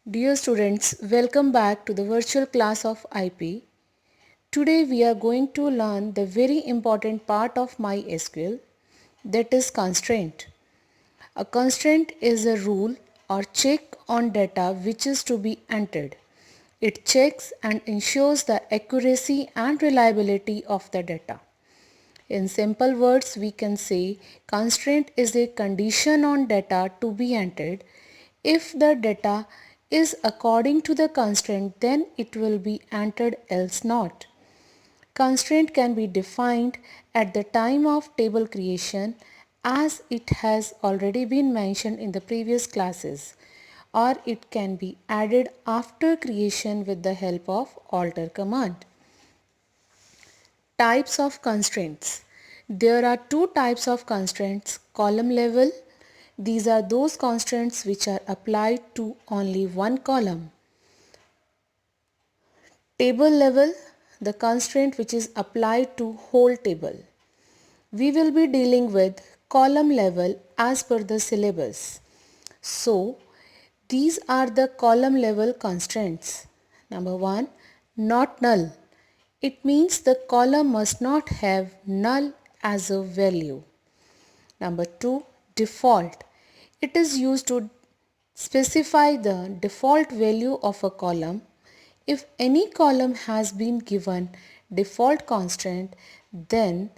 Dear students, welcome back to the virtual class of IP. Today we are going to learn the very important part of MySQL, that is constraint. A constraint is a rule or check on data which is to be entered. It checks and ensures the accuracy and reliability of the data. In simple words, we can say constraint is a condition on data to be entered. If the data is according to the constraint, then it will be entered, else not. Constraint can be defined at the time of table creation as it has already been mentioned in the previous classes, or it can be added after creation with the help of alter command. Types of constraints. There are two types of constraints: column level. These are those constraints which are applied to only one column. Table level, the constraint which is applied to whole table. We will be dealing with column level as per the syllabus. So, these are the column level constraints. Number 1, not null. It means the column must not have null as a value. Number 2, default. It is used to specify the default value of a column. If any column has been given default constraint, then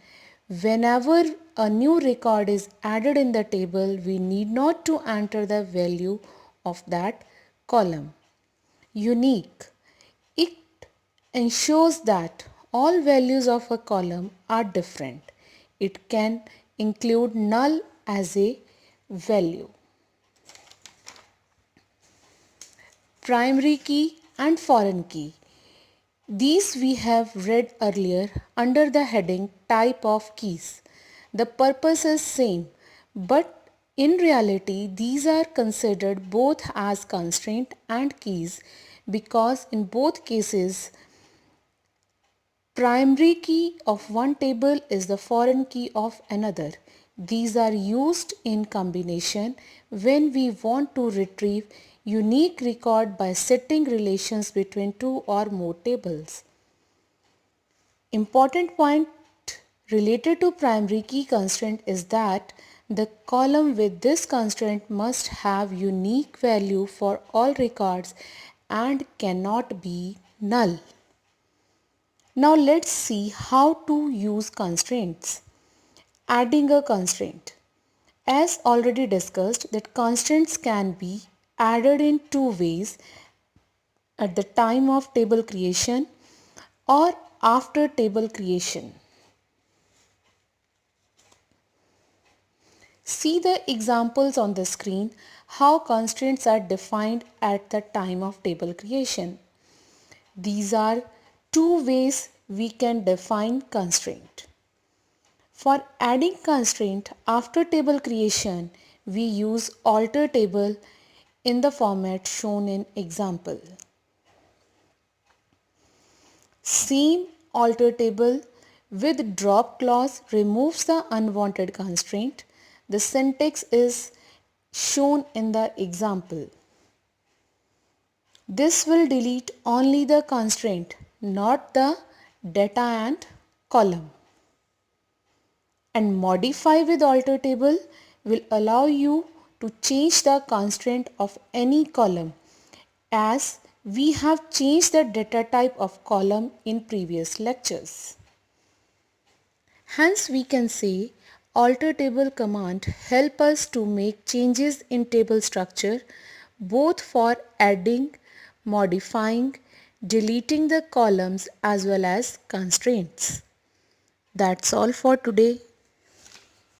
whenever a new record is added in the table, we need not to enter the value of that column. Unique. It ensures that all values of a column are different. It can include null as a value. Primary key and foreign key. These we have read earlier under the heading type of keys. The purpose is same, but in reality these are considered both as constraint and keys because in both cases primary key of one table is the foreign key of another. These are used in combination when we want to retrieve unique record by setting relations between two or more tables. Important point related to primary key constraint is that the column with this constraint must have unique value for all records and cannot be null. Now let's see how to use constraints. Adding a constraint. As already discussed, that constraints can be added in two ways: at the time of table creation or after table creation. See the examples on the screen how constraints are defined at the time of table creation. These are two ways we can define constraint. For adding constraint after table creation, we use alter table in the format shown in example. Same alter table with drop clause removes the unwanted constraint. The syntax is shown in the example. This will delete only the constraint, not the data and column. And modify with alter table will allow you to change the constraint of any column, as we have changed the data type of column in previous lectures. Hence we can say alter table command help us to make changes in table structure both for adding, modifying, deleting the columns as well as constraints. That's all for today.